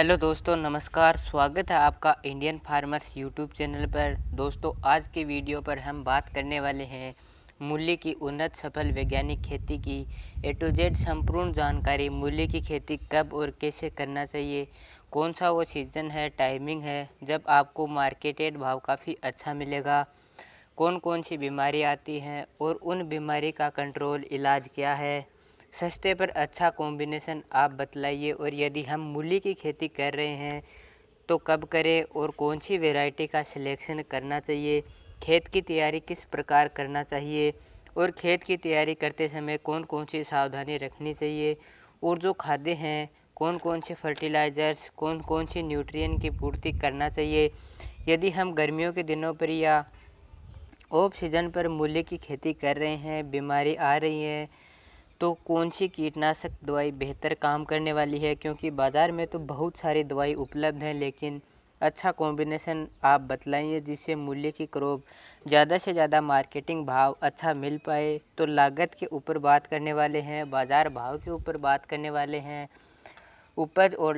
Hello दोस्तों, नमस्कार। स्वागत है आपका इंडियन फार्मर्स यूट्यूब चैनल पर। दोस्तों, आज के वीडियो पर हम बात करने वाले हैं मूली की उन्नत सफल वैज्ञानिक खेती की ए टू जेड संपूर्ण जानकारी। मूली की खेती कब और कैसे करना चाहिए, कौन सा वो सीज़न है, टाइमिंग है जब आपको मार्केटेड भाव काफ़ी अच्छा मिलेगा, कौन कौन सी बीमारी आती हैं और उन बीमारी का कंट्रोल इलाज क्या है, सस्ते पर अच्छा कॉम्बिनेशन आप बतलाइए। और यदि हम मूली की खेती कर रहे हैं तो कब करें और कौन सी वैरायटी का सिलेक्शन करना चाहिए, खेत की तैयारी किस प्रकार करना चाहिए और खेत की तैयारी करते समय कौन कौन सी सावधानी रखनी चाहिए, और जो खाद्य हैं कौन कौन से फर्टिलाइज़र्स, कौन कौन सी न्यूट्रिएंट की पूर्ति करना चाहिए। यदि हम गर्मियों के दिनों पर या ऑफ सीजन पर मूली की खेती कर रहे हैं, बीमारी आ रही है, तो कौन सी कीटनाशक दवाई बेहतर काम करने वाली है, क्योंकि बाज़ार में तो बहुत सारी दवाई उपलब्ध हैं, लेकिन अच्छा कॉम्बिनेशन आप बतलाइए जिससे मूल्य की क्रॉप ज़्यादा से ज़्यादा मार्केटिंग भाव अच्छा मिल पाए। तो लागत के ऊपर बात करने वाले हैं, बाज़ार भाव के ऊपर बात करने वाले हैं, उपज और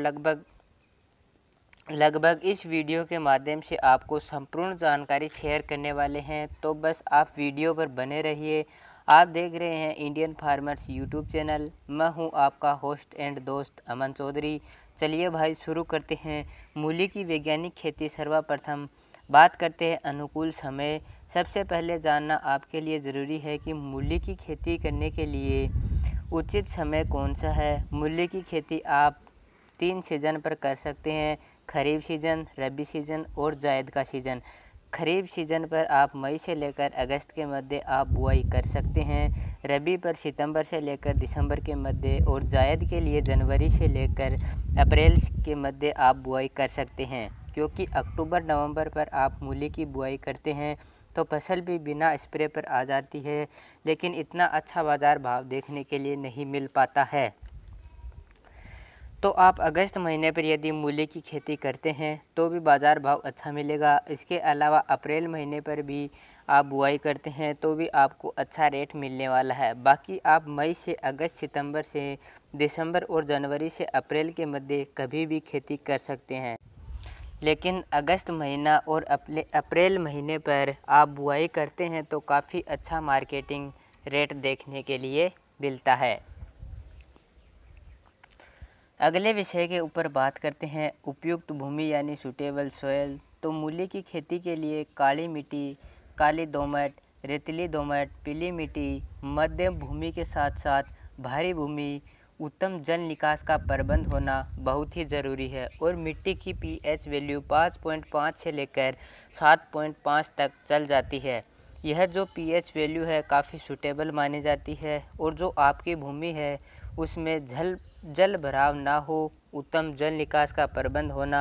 लगभग इस वीडियो के माध्यम से आपको संपूर्ण जानकारी शेयर करने वाले हैं। तो बस आप वीडियो पर बने रहिए। आप देख रहे हैं इंडियन फार्मर्स यूट्यूब चैनल। मैं हूं आपका होस्ट एंड दोस्त अमन चौधरी। चलिए भाई, शुरू करते हैं मूली की वैज्ञानिक खेती। सर्वप्रथम बात करते हैं अनुकूल समय। सबसे पहले जानना आपके लिए ज़रूरी है कि मूली की खेती करने के लिए उचित समय कौन सा है। मूली की खेती आप 3 सीज़न पर कर सकते हैं: खरीफ सीज़न, रबी सीज़न और जायद का सीज़न। खरीफ सीज़न पर आप मई से लेकर अगस्त के मध्य आप बुआई कर सकते हैं, रबी पर सितंबर से लेकर दिसंबर के मध्य, और जायद के लिए जनवरी से लेकर अप्रैल के मध्य आप बुआई कर सकते हैं। क्योंकि अक्टूबर नवंबर पर आप मूली की बुआई करते हैं तो फसल भी बिना स्प्रे पर आ जाती है, लेकिन इतना अच्छा बाज़ार भाव देखने के लिए नहीं मिल पाता है। तो आप अगस्त महीने पर यदि मूली की खेती करते हैं तो भी बाज़ार भाव अच्छा मिलेगा। इसके अलावा अप्रैल महीने पर भी आप बुआई करते हैं तो भी आपको अच्छा रेट मिलने वाला है। बाकी आप मई से अगस्त, सितंबर से दिसंबर और जनवरी से अप्रैल के मध्य कभी भी खेती कर सकते हैं, लेकिन अगस्त महीना और अप्रैल महीने पर आप बुआई करते हैं तो काफ़ी अच्छा मार्केटिंग रेट देखने के लिए मिलता है। अगले विषय के ऊपर बात करते हैं उपयुक्त भूमि यानी सूटेबल सोयल। तो मूली की खेती के लिए काली मिट्टी, काली दोमट, रेतीली दोमट, पीली मिट्टी, मध्यम भूमि के साथ साथ भारी भूमि, उत्तम जल निकास का प्रबंध होना बहुत ही ज़रूरी है। और मिट्टी की पीएच वैल्यू 5.5 से लेकर 7.5 तक चल जाती है। यह जो पीएच वैल्यू है काफ़ी सूटेबल मानी जाती है। और जो आपकी भूमि है उसमें जल भराव ना हो, उत्तम जल निकास का प्रबंध होना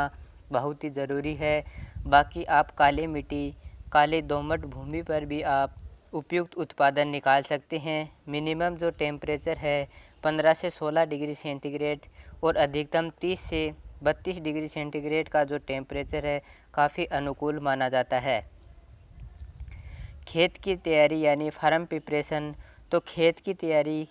बहुत ही ज़रूरी है। बाकी आप काली मिट्टी, काले दोमट भूमि पर भी आप उपयुक्त उत्पादन निकाल सकते हैं। मिनिमम जो टेम्परेचर है 15 से 16 डिग्री सेंटीग्रेड और अधिकतम 30 से 32 डिग्री सेंटीग्रेड का जो टेम्परेचर है काफ़ी अनुकूल माना जाता है। खेत की तैयारी यानी फार्म प्रिपरेशन। तो खेत की तैयारी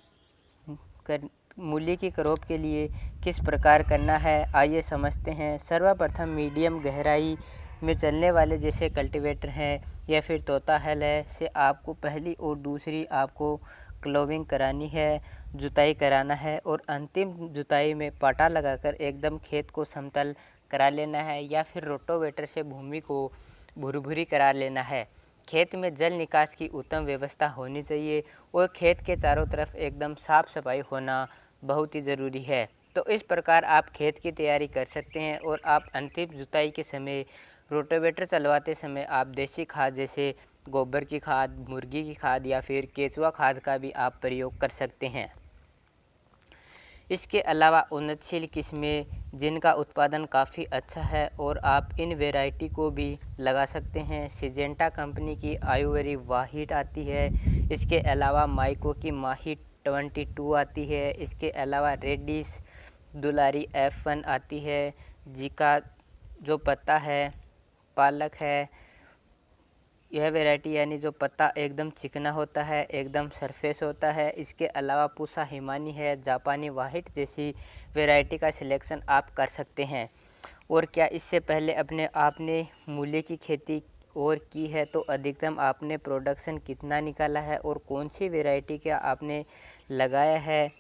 कर मूली की क्रॉप के लिए किस प्रकार करना है, आइए समझते हैं। सर्वप्रथम मीडियम गहराई में चलने वाले जैसे कल्टीवेटर हैं या फिर तोता हल है से आपको पहली और दूसरी आपको क्लोविंग करानी है, जुताई कराना है, और अंतिम जुताई में पाटा लगाकर एकदम खेत को समतल करा लेना है, या फिर रोटोवेटर से भूमि को भुरभुरी करा लेना है। खेत में जल निकास की उत्तम व्यवस्था होनी चाहिए और खेत के चारों तरफ एकदम साफ सफाई होना बहुत ही ज़रूरी है। तो इस प्रकार आप खेत की तैयारी कर सकते हैं। और आप अंतिम जुताई के समय रोटावेटर चलवाते समय आप देसी खाद जैसे गोबर की खाद, मुर्गी की खाद या फिर केचुआ खाद का भी आप प्रयोग कर सकते हैं। इसके अलावा उन्नतशील किस्में जिनका उत्पादन काफ़ी अच्छा है और आप इन वैरायटी को भी लगा सकते हैं। सिजेंटा कंपनी की आयुवेरी वाहिट आती है। इसके अलावा माइको की माहिट 22 आती है। इसके अलावा रेडिस दुलारी F1 आती है। जिका जो पत्ता है, पालक है, यह वैरायटी यानी जो पत्ता एकदम चिकना होता है, एकदम सरफेस होता है। इसके अलावा पूसा हिमानी है, जापानी वाहिट जैसी वैरायटी का सिलेक्शन आप कर सकते हैं। और क्या इससे पहले अपने आपने मूली की खेती और की है, तो अधिकतम आपने प्रोडक्शन कितना निकाला है और कौन सी वैरायटी का आपने लगाया है।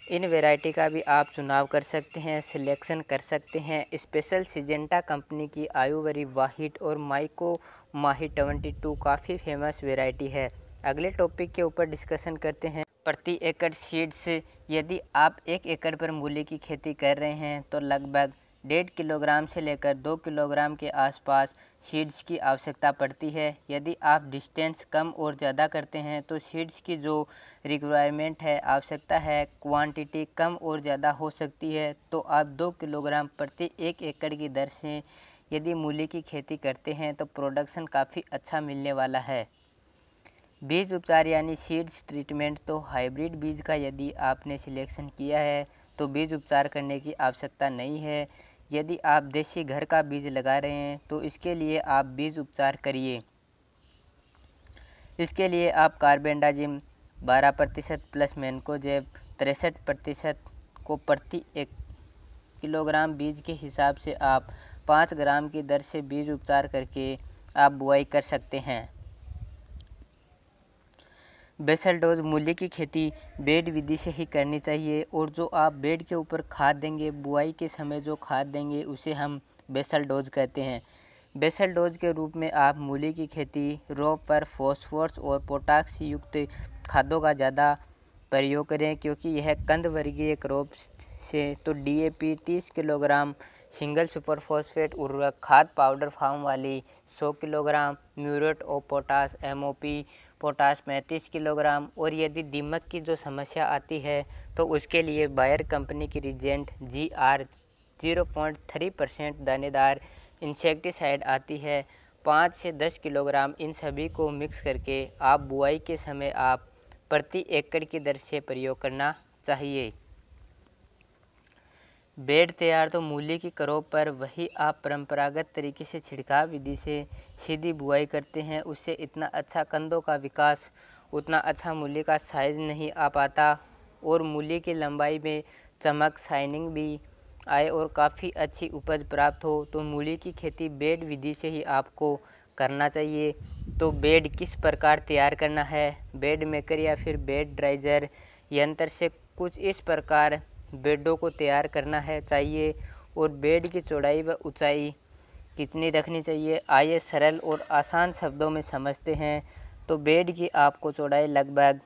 इन वैरायटी का भी आप चुनाव कर सकते हैं, सिलेक्शन कर सकते हैं। स्पेशल सिजेंटा कंपनी की आयुवरी वाहिट और माइको माही 22 काफ़ी फेमस वैरायटी है। अगले टॉपिक के ऊपर डिस्कशन करते हैं, प्रति एकड़ सीड्स। यदि आप 1 एकड़ पर मूली की खेती कर रहे हैं तो लगभग 1.5 किलोग्राम से लेकर 2 किलोग्राम के आसपास सीड्स की आवश्यकता पड़ती है। यदि आप डिस्टेंस कम और ज़्यादा करते हैं तो सीड्स की जो रिक्वायरमेंट है, आवश्यकता है, क्वांटिटी कम और ज़्यादा हो सकती है। तो आप 2 किलोग्राम प्रति 1 एकड़ की दर से यदि मूली की खेती करते हैं तो प्रोडक्शन काफ़ी अच्छा मिलने वाला है। बीज उपचार यानी सीड्स ट्रीटमेंट, तो हाइब्रिड बीज का यदि आपने सिलेक्शन किया है तो बीज उपचार करने की आवश्यकता नहीं है। यदि आप देसी घर का बीज लगा रहे हैं तो इसके लिए आप बीज उपचार करिए। इसके लिए आप कार्बेंडाजिम 12% प्लस मैनकोजेब 63% को प्रति 1 किलोग्राम बीज के हिसाब से आप 5 ग्राम की दर से बीज उपचार करके आप बुआई कर सकते हैं। बेसल डोज, मूली की खेती बेड विधि से ही करनी चाहिए और जो आप बेड के ऊपर खाद देंगे, बुआई के समय जो खाद देंगे उसे हम बेसल डोज कहते हैं। बेसल डोज के रूप में आप मूली की खेती रोप पर फॉस्फोरस और पोटाश युक्त खादों का ज़्यादा प्रयोग करें, क्योंकि यह कंद वर्गीय क्रॉप से तो DAP 30 kilogram, single super phosphate उर्वरक खाद पाउडर फार्म वाली 100 kilogram, muriate of potash MOP potash 35 kilogram. और यदि दीमक की जो समस्या आती है तो उसके लिए बायर कंपनी की रिजेंट GR 0.3% दानेदार इंसेक्टिसाइड आती है, 5 से 10 किलोग्राम। इन सभी को मिक्स करके आप बुआई के समय आप प्रति एकड़ की दर से प्रयोग करना चाहिए। बेड तैयार, तो मूली की क्रॉप पर वही आप परंपरागत तरीके से छिड़काव विधि से सीधी बुआई करते हैं, उससे इतना अच्छा कंदों का विकास, उतना अच्छा मूली का साइज़ नहीं आ पाता और मूली की लंबाई में चमक, शाइनिंग भी आए और काफ़ी अच्छी उपज प्राप्त हो। तो मूली की खेती बेड विधि से ही आपको करना चाहिए। तो बेड किस प्रकार तैयार करना है, बेड मेकर या फिर बेड ड्राइजर यंत्र से कुछ इस प्रकार बेडों को तैयार करना है चाहिए। और बेड की चौड़ाई व ऊंचाई कितनी रखनी चाहिए, आइए सरल और आसान शब्दों में समझते हैं। तो बेड की आपको चौड़ाई लगभग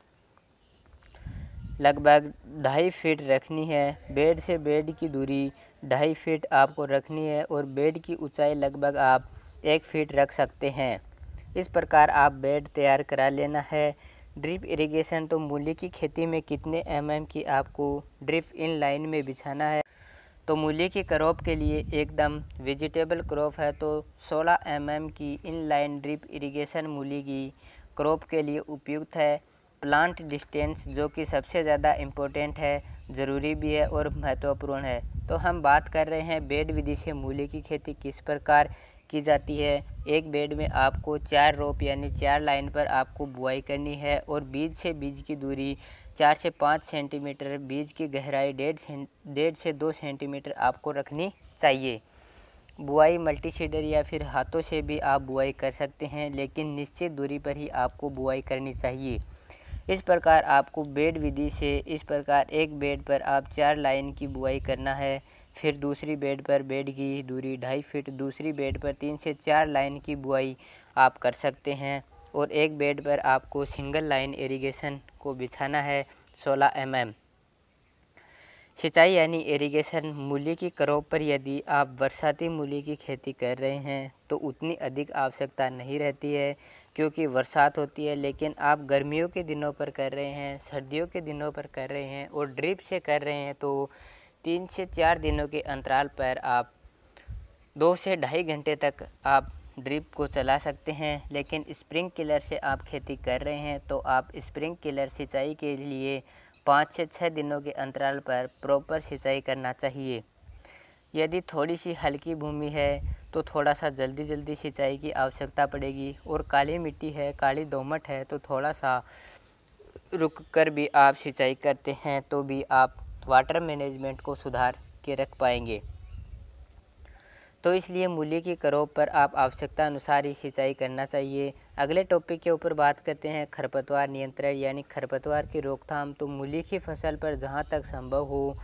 2.5 फीट रखनी है। बेड से बेड की दूरी 2.5 फीट आपको रखनी है और बेड की ऊंचाई लगभग आप 1 फीट रख सकते हैं। इस प्रकार आप बेड तैयार करा लेना है। ड्रिप इरिगेशन, तो मूली की खेती में कितने mm की आपको ड्रिप इन लाइन में बिछाना है। तो मूली की क्रॉप के लिए एकदम वेजिटेबल क्रॉप है तो 16 mm की इन लाइन ड्रिप इरिगेशन मूली की क्रॉप के लिए उपयुक्त है। प्लांट डिस्टेंस, जो कि सबसे ज़्यादा इम्पोर्टेंट है, ज़रूरी भी है और महत्वपूर्ण है। तो हम बात कर रहे हैं बेड विधि से मूली की खेती किस प्रकार की जाती है। एक बेड में आपको 4 रोप यानी 4 लाइन पर आपको बुआई करनी है और बीज से बीज की दूरी 4 से 5 सेंटीमीटर, बीज की गहराई 1.5 से 2 सेंटीमीटर आपको रखनी चाहिए। बुआई मल्टीसीडर या फिर हाथों से भी आप बुआई कर सकते हैं, लेकिन निश्चित दूरी पर ही आपको बुआई करनी चाहिए। इस प्रकार आपको बेड विधि से इस प्रकार एक बेड पर आप 4 लाइन की बुआई करना है। फिर दूसरी बेड पर बेड की दूरी 2.5 फीट, दूसरी बेड पर 3 से 4 लाइन की बुआई आप कर सकते हैं और एक बेड पर आपको सिंगल लाइन इरिगेशन को बिछाना है 16 mm। सिंचाई यानी इरिगेशन, मूली की क्रॉप पर यदि आप बरसाती मूली की खेती कर रहे हैं तो उतनी अधिक आवश्यकता नहीं रहती है क्योंकि बरसात होती है, लेकिन आप गर्मियों के दिनों पर कर रहे हैं, सर्दियों के दिनों पर कर रहे हैं और ड्रिप से कर रहे हैं तो 3 से 4 दिनों के अंतराल पर आप 2 से 2.5 घंटे तक आप ड्रिप को चला सकते हैं। लेकिन स्प्रिंकलर से आप खेती कर रहे हैं तो आप स्प्रिंकलर सिंचाई के लिए 5 से 6 दिनों के अंतराल पर प्रॉपर सिंचाई करना चाहिए। यदि थोड़ी सी हल्की भूमि है तो थोड़ा सा जल्दी सिंचाई की आवश्यकता पड़ेगी और काली मिट्टी है, काली दोमट है तो थोड़ा सा रुक कर भी आप सिंचाई करते हैं तो भी आप वाटर मैनेजमेंट को सुधार के रख पाएंगे। तो इसलिए मूली की क्रॉप पर आप आवश्यकता अनुसार ही सिंचाई करना चाहिए। अगले टॉपिक के ऊपर बात करते हैं खरपतवार नियंत्रण यानी खरपतवार की रोकथाम। तो मूली की फसल पर जहां तक संभव हो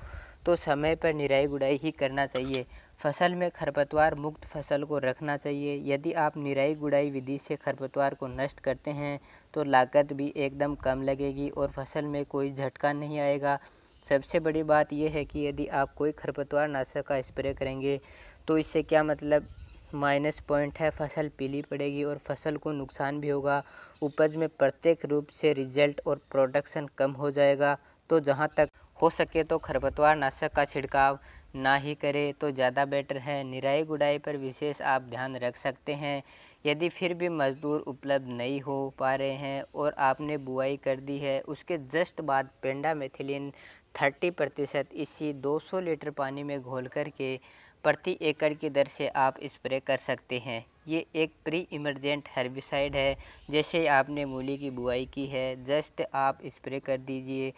तो समय पर निराई गुड़ाई ही करना चाहिए। फसल में खरपतवार मुक्त फसल को रखना चाहिए। यदि आप निराई गुड़ाई विधि से खरपतवार को नष्ट करते हैं तो लागत भी एकदम कम लगेगी और फसल में कोई झटका नहीं आएगा। सबसे बड़ी बात यह है कि यदि आप कोई खरपतवार नाशक का स्प्रे करेंगे तो इससे क्या मतलब माइनस पॉइंट है, फसल पीली पड़ेगी और फसल को नुकसान भी होगा। उपज में प्रत्येक रूप से रिजल्ट और प्रोडक्शन कम हो जाएगा। तो जहां तक हो सके तो खरपतवार नाशक का छिड़काव ना ही करें तो ज़्यादा बेटर है। निराई गुड़ाई पर विशेष आप ध्यान रख सकते हैं। यदि फिर भी मजदूर उपलब्ध नहीं हो पा रहे हैं और आपने बुआई कर दी है, उसके जस्ट बाद पेंडामेथिलिन 30% इसी 200 लीटर पानी में घोल करके प्रति एकड़ की दर से आप स्प्रे कर सकते हैं। ये एक प्री इमरजेंट हर्बिसाइड है। जैसे आपने मूली की बुआई की है, जस्ट आप स्प्रे कर दीजिए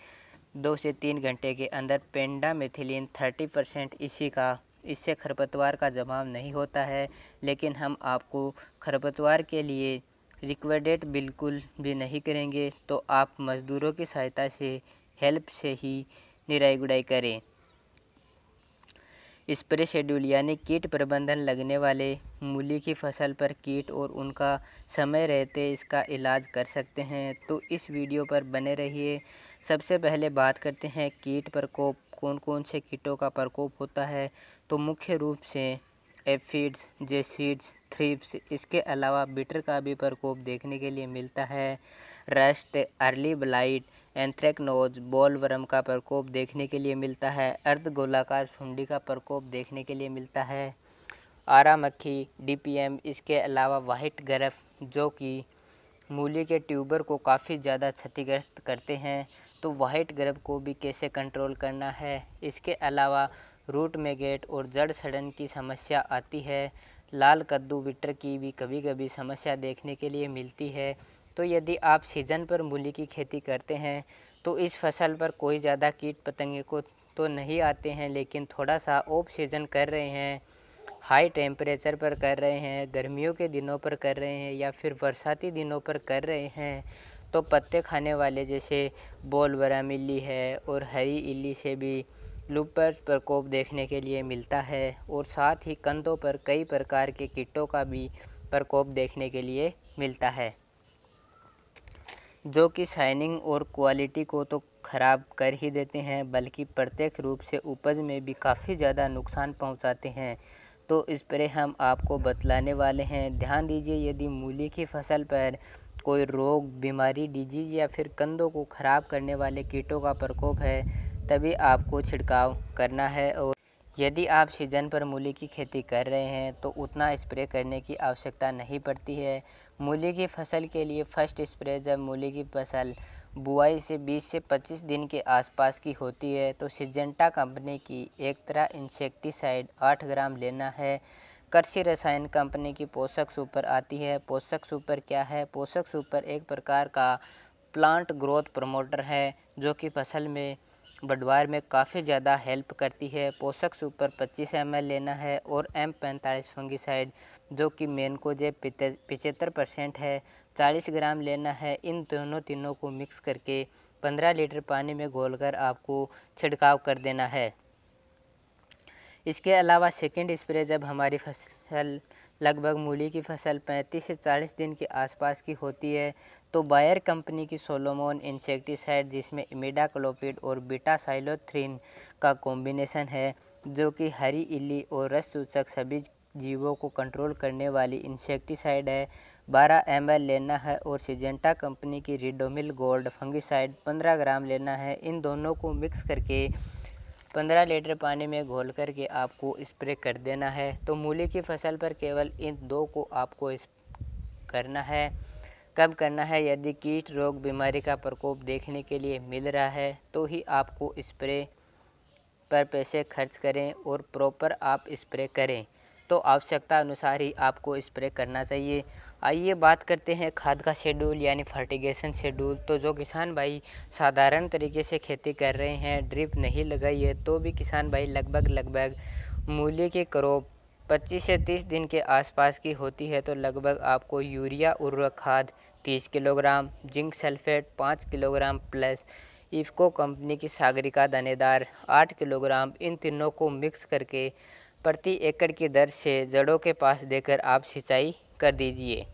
2 से 3 घंटे के अंदर पेंडामेथिलिन 30% इससे खरपतवार का जमाव नहीं होता है। लेकिन हम आपको खरपतवार के लिए रिकमेंडेड बिल्कुल भी नहीं करेंगे, तो आप मज़दूरों की सहायता से हेल्प से ही निराई गुड़ाई करें। स्प्रे शेड्यूल यानी कीट प्रबंधन। लगने वाले मूली की फसल पर कीट और उनका समय रहते इसका इलाज कर सकते हैं, तो इस वीडियो पर बने रहिए। सबसे पहले बात करते हैं कीट प्रकोप। कौन कौन से कीटों का प्रकोप होता है, तो मुख्य रूप से एफिड्स, जेसिड्स, थ्रिप्स, इसके अलावा बिटर का भी प्रकोप देखने के लिए मिलता है। Rust, early blight, anthracnose, bollworm का प्रकोप देखने के लिए मिलता है। अर्ध गोलाकार सुंडी का प्रकोप देखने के लिए मिलता है। आरा मक्खी, डीपीएम, इसके अलावा वाइट गरफ जो कि मूली के ट्यूबर को काफ़ी ज़्यादा क्षतिग्रस्त करते हैं, तो वाइट गरफ को भी कैसे कंट्रोल करना है। इसके अलावा रूट मैगेट और जड़ सड़न की समस्या आती है। लाल कद्दू बिटर की भी कभी कभी समस्या देखने के लिए मिलती है। तो यदि आप सीजन पर मूली की खेती करते हैं तो इस फसल पर कोई ज़्यादा कीट पतंगे को तो नहीं आते हैं, लेकिन थोड़ा सा ऑफ सीजन कर रहे हैं, हाई टेम्परेचर पर कर रहे हैं, गर्मियों के दिनों पर कर रहे हैं या फिर बरसाती दिनों पर कर रहे हैं, तो पत्ते खाने वाले जैसे बोलवर्म इल्ली है और हरी इल्ली से भी लूपर्स प्रकोप देखने के लिए मिलता है। और साथ ही कंदों पर कई प्रकार के कीटों का भी प्रकोप देखने के लिए मिलता है, जो कि शाइनिंग और क्वालिटी को तो ख़राब कर ही देते हैं, बल्कि प्रत्यक्ष रूप से उपज में भी काफ़ी ज़्यादा नुकसान पहुंचाते हैं। तो स्प्रे हम आपको बतलाने वाले हैं। ध्यान दीजिए, यदि मूली की फसल पर कोई रोग, बीमारी, डिजीज या फिर कंदों को ख़राब करने वाले कीटों का प्रकोप है, तभी आपको छिड़काव करना है। और यदि आप सीजन पर मूली की खेती कर रहे हैं तो उतना स्प्रे करने की आवश्यकता नहीं पड़ती है। मूली की फसल के लिए फर्स्ट स्प्रे जब मूली की फसल बुआई से 20 से 25 दिन के आसपास की होती है तो सिजेंटा कंपनी की एक तरह इंसेक्टिसाइड 8 ग्राम लेना है। कृषि रसायन कंपनी की पोषक सुपर आती है। पोषक सुपर क्या है? पोषक सुपर एक प्रकार का प्लांट ग्रोथ प्रमोटर है जो कि फसल में बढ़वार में काफ़ी ज़्यादा हेल्प करती है। पोषक सुपर 25 ml लेना है और M45 फंगिसाइड जो कि मेनकोजेब 75% है 40 ग्राम लेना है। इन तीनों को मिक्स करके 15 लीटर पानी में घोलकर आपको छिड़काव कर देना है। इसके अलावा सेकेंड स्प्रे जब हमारी फसल लगभग मूली की फसल 35 से 40 दिन के आसपास की होती है तो बायर कंपनी की सोलोमोन इंसेक्टिसाइड जिसमें इमिडाक्लोपिड और बीटा-साइलोथ्रिन का कॉम्बिनेशन है, जो कि हरी इल्ली और रस चूसक सभी जीवों को कंट्रोल करने वाली इंसेक्टिसाइड है, 12 ml लेना है। और सिजेंटा कंपनी की रिडोमिल गोल्ड फंगिसाइड 15 ग्राम लेना है। इन दोनों को मिक्स करके 15 लीटर पानी में घोल करके आपको स्प्रे कर देना है। तो मूली की फसल पर केवल इन दो को आपको करना है। कब करना है? यदि कीट रोग बीमारी का प्रकोप देखने के लिए मिल रहा है तो ही आपको स्प्रे पर पैसे खर्च करें और प्रॉपर आप स्प्रे करें, तो आवश्यकता अनुसार ही आपको स्प्रे करना चाहिए। आइए बात करते हैं खाद का शेड्यूल यानी फर्टिगेशन शेड्यूल। तो जो किसान भाई साधारण तरीके से खेती कर रहे हैं, ड्रिप नहीं लगाई है, तो भी किसान भाई लगभग मूली के क्रॉप 25 से 30 दिन के आसपास की होती है तो लगभग आपको यूरिया उर्वरक खाद 30 kilogram, zinc sulphate 5 kilogram plus IFFCO company की सागरिका दानेदार 8 किलोग्राम, इन तीनों को मिक्स करके प्रति एकड़ की दर से जड़ों के पास देकर आप सिंचाई कर दीजिए।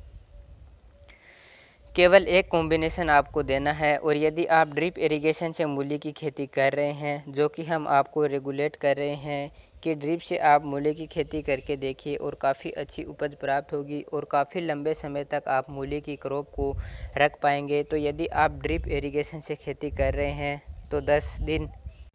केवल एक कॉम्बिनेशन आपको देना है। और यदि आप ड्रिप इरिगेशन से मूली की खेती कर रहे हैं, जो कि हम आपको रेगुलेट कर रहे हैं कि ड्रिप से आप मूली की खेती करके देखिए और काफ़ी अच्छी उपज प्राप्त होगी और काफ़ी लंबे समय तक आप मूली की क्रॉप को रख पाएंगे। तो यदि आप ड्रिप इरिगेशन से खेती कर रहे हैं तो 10 दिन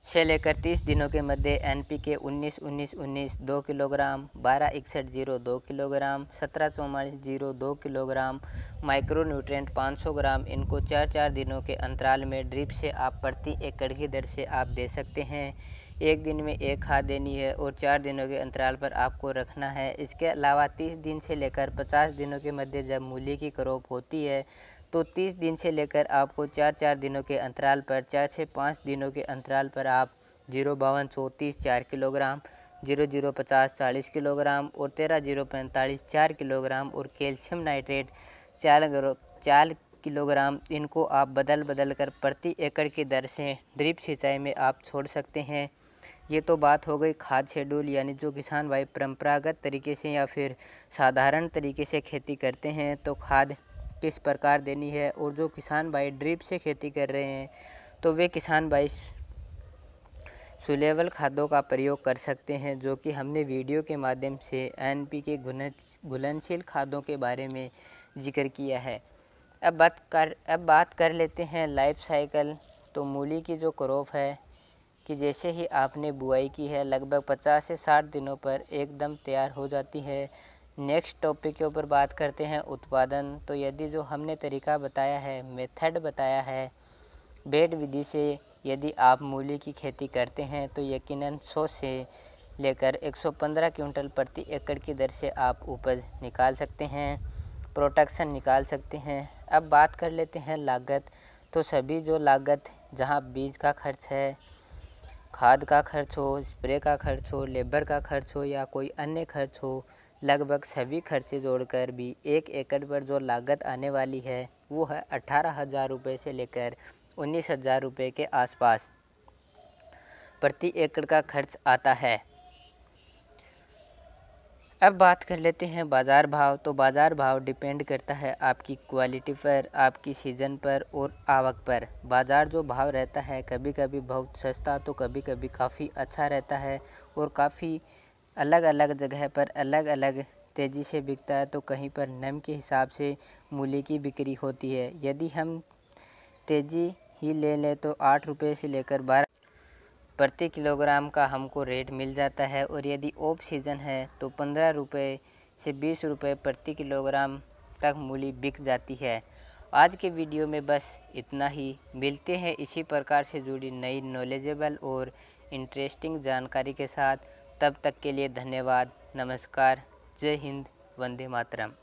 से लेकर 30 दिनों के मध्य NPK 19-19-19 2 kilogram, 12-61-0 2 kilogram, 17-44-0 2 kilogram, micro nutrient 500 ग्राम, इनको 4-4 दिनों के अंतराल में ड्रिप से आप प्रति एकड़ की दर से आप दे सकते हैं। एक दिन में एक खाद देनी है और 4 दिनों के अंतराल पर आपको रखना है। इसके अलावा 30 दिन से लेकर 50 दिनों के मध्य जब मूली की क्रॉप होती है तो 30 दिन से लेकर आपको 4-4 दिनों के अंतराल पर 4 से 5 दिनों के अंतराल पर आप 0-52-34 4 किलोग्राम, 0-0-50 40 किलोग्राम और 13-0-45 4 किलोग्राम और कैल्शियम नाइट्रेट 4 किलोग्राम, इनको आप बदल बदल कर प्रति एकड़ की दर से ड्रिप सिंचाई में आप छोड़ सकते हैं। ये तो बात हो गई खाद शेड्यूल, यानी जो किसान भाई परंपरागत तरीके से या फिर साधारण तरीके से खेती करते हैं तो खाद किस प्रकार देनी है। और जो किसान भाई ड्रिप से खेती कर रहे हैं तो वे किसान भाई सुलेबल खादों का प्रयोग कर सकते हैं, जो कि हमने वीडियो के माध्यम से NPK घुलनशील खादों के बारे में जिक्र किया है। अब बात कर लेते हैं लाइफ साइकिल। तो मूली की जो क्रॉप है कि जैसे ही आपने बुआई की है लगभग 50 से 60 दिनों पर एकदम तैयार हो जाती है। नेक्स्ट टॉपिक के ऊपर बात करते हैं उत्पादन। तो यदि जो हमने तरीका बताया है, मेथड बताया है, बेड विधि से यदि आप मूली की खेती करते हैं तो यकीनन 100 से लेकर 115 क्विंटल प्रति एकड़ की दर से आप उपज निकाल सकते हैं, प्रोडक्शन निकाल सकते हैं। अब बात कर लेते हैं लागत। तो सभी जो लागत, जहां बीज का खर्च है, खाद का खर्च हो, स्प्रे का खर्च हो, लेबर का खर्च हो या कोई अन्य खर्च हो, लगभग सभी खर्चे जोड़कर भी 1 एकड़ पर जो लागत आने वाली है वो है 18,000 रुपये से लेकर 19,000 रुपये के आसपास प्रति एकड़ का खर्च आता है। अब बात कर लेते हैं बाज़ार भाव। तो बाज़ार भाव डिपेंड करता है आपकी क्वालिटी पर, आपकी सीज़न पर और आवक पर। बाज़ार जो भाव रहता है कभी कभी बहुत सस्ता तो कभी कभी काफ़ी अच्छा रहता है और काफ़ी अलग अलग जगह पर अलग अलग तेज़ी से बिकता है। तो कहीं पर नम के हिसाब से मूली की बिक्री होती है। यदि हम तेज़ी ही ले लें तो 8 रुपये से लेकर 12 प्रति किलोग्राम का हमको रेट मिल जाता है। और यदि ऑफ सीज़न है तो 15 रुपये से 20 रुपये प्रति किलोग्राम तक मूली बिक जाती है। आज के वीडियो में बस इतना ही। मिलते हैं इसी प्रकार से जुड़ी नई नॉलेजेबल और इंटरेस्टिंग जानकारी के साथ। तब तक के लिए धन्यवाद। नमस्कार। जय हिंद। वंदे मातरम।